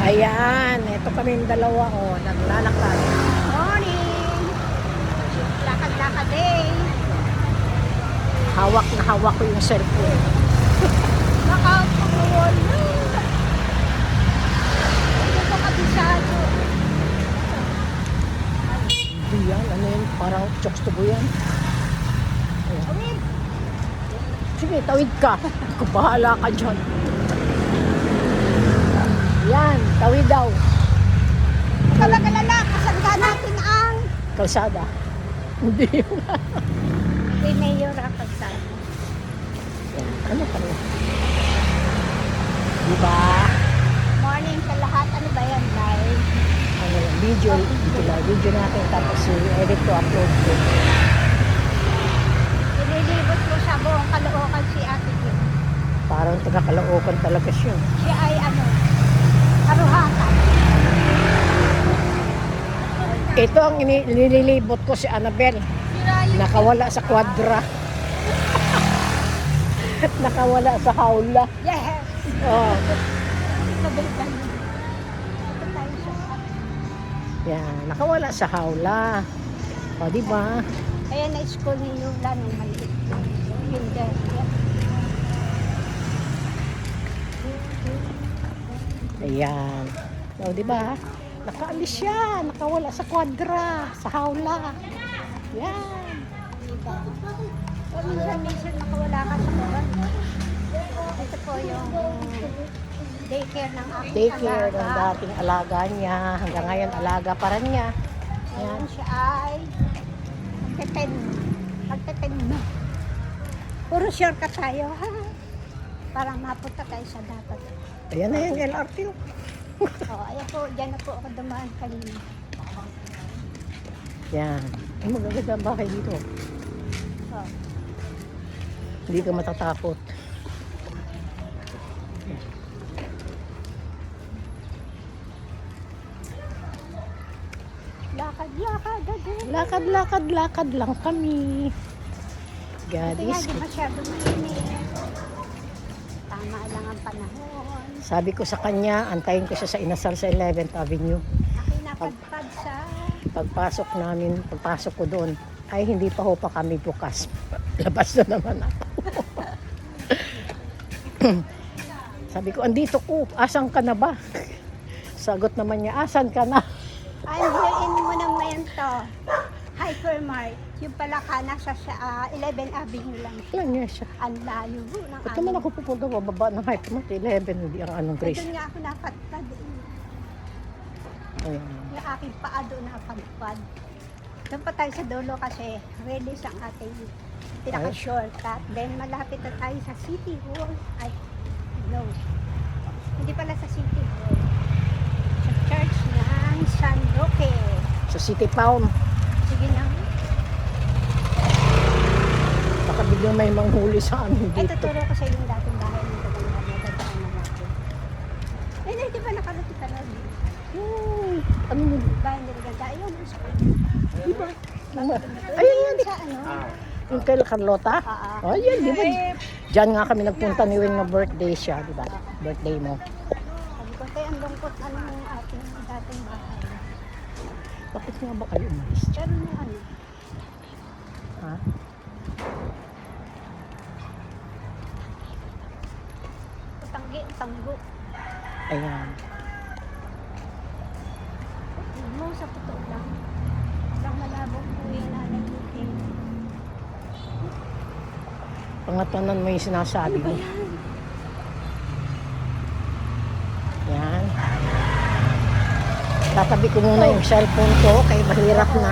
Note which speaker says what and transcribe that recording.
Speaker 1: Ayan, ito kami yung dalawa, oh, naglalakad.
Speaker 2: Morning! Lakad-lakad eh.
Speaker 1: Hawak na hawak ko yung cellphone.
Speaker 2: Nakapagawal na. Ito ko kabisado.
Speaker 1: Hindi yan, ano yun, parang chokes to go yan. Ayan.
Speaker 2: Awid!
Speaker 1: Sige, tawid ka. Kung bahala ka dyan. Yan, tawid daw.
Speaker 2: Kalala, kasangga natin ang
Speaker 1: Kalsada. Hindi yun.
Speaker 2: kay Mayor ang pagsama.
Speaker 1: Yan, ano pa rin? Diba?
Speaker 2: Morning sa lahat. Ano ba yan, live?
Speaker 1: Ano yan, video natin tapos edit to upload ko.
Speaker 2: Inilibot mo sa buong Caloocan si Ate Kim.
Speaker 1: Parang taga-Caloocan talaga siya.
Speaker 2: Siya ay Aruhatan.
Speaker 1: Ito ang nililibot ko si Annabel. Nakawala sa kwadra. Nakawala sa hawla.
Speaker 2: Yes!
Speaker 1: Oh,
Speaker 2: Kabalikan. Ito tayo sa
Speaker 1: yan, nakawala sa hawla. O, di ba?
Speaker 2: Ayan na school ni Yula nung maliit. Kinder.
Speaker 1: Ayan. O, di ba? Nakaalis siya. Nakawala sa kwadra. Sa hawla. Yan.
Speaker 2: Diba? O minsan nakawala ka sa kuwan. Ito po yung daycare ng aking
Speaker 1: Daycare ng
Speaker 2: alaga.
Speaker 1: dating alaga niya. Hanggang ngayon, alaga pa rin niya.
Speaker 2: Ayan siya ay magte-10 na. Puro shortcut tayo. Parang mapunta tayo sa dapat.
Speaker 1: Ayan na yung LRT.
Speaker 2: Ayan po, dyan na po ako dumaan kanina.
Speaker 1: Yan. Ay, magaganda ang bahay dito.
Speaker 2: Oh.
Speaker 1: Hindi ka matatakot.
Speaker 2: Lakad-lakad agad.
Speaker 1: Lakad lang kami. God
Speaker 2: Ito nga,
Speaker 1: is
Speaker 2: di
Speaker 1: good.
Speaker 2: masyado mainit. Tama lang ang panahon.
Speaker 1: Sabi ko sa kanya, antayin ko siya sa Inasal sa 11th Avenue.
Speaker 2: Nakinapadpad sa...
Speaker 1: Pagpasok ko doon, ay hindi pa ho pa kami bukas. Labas na naman ako. Sabi ko, andito ko, asan ka na ba? Sagot naman niya, asan ka na?
Speaker 2: I'm here in Monumento, Hypermart. Yung pala ka, nasa 11 Avenue lang.
Speaker 1: Lang niya siya.
Speaker 2: Ang layo ng
Speaker 1: Ba't naman ako pupunta bababa ng Hypermart 11, hindi ang anong Grace.
Speaker 2: Doon nga ako napadpad.
Speaker 1: Ayan.
Speaker 2: Yung aking paa doon napadpad. Doon pa tayo sa dulo kasi release ang ating pinaka-shortcut. Then malapit na tayo sa City Hall. Ay, no. Hindi pala sa City Hall. Sa church ng San Roque.
Speaker 1: Sa City Town,
Speaker 2: Sige na.
Speaker 1: baka biglang may manghuli sa amin
Speaker 2: Ay,
Speaker 1: dito.
Speaker 2: tuturo ko sa yung dating bahay ng Tagaytay na dadaanan natin. Ay, di ba nakarating ka na?
Speaker 1: Ano mo?
Speaker 2: Bahay ni Reganda. Ayun, sa
Speaker 1: Diba?
Speaker 2: Ayun
Speaker 1: Ayun
Speaker 2: yan sa ano?
Speaker 1: Yung kay Carlota? Oh, yan, di ba? Diyan nga kami nagpunta ni Wing na birthday siya, di ba? Birthday mo.
Speaker 2: Sabi ko, tayo ang lungkot ano ng ating dating bahay.
Speaker 1: Bakit nga ba kayo umalis?
Speaker 2: Pero yung ano,
Speaker 1: Ha?
Speaker 2: tanggo.
Speaker 1: Ayan.
Speaker 2: Mo sa puto lang. Lang malabong po yan na naglutin.
Speaker 1: Pangatanan mo yung sinasabi mo. Yan. Tatabi ko muna yung cellphone ko kay mahirap na.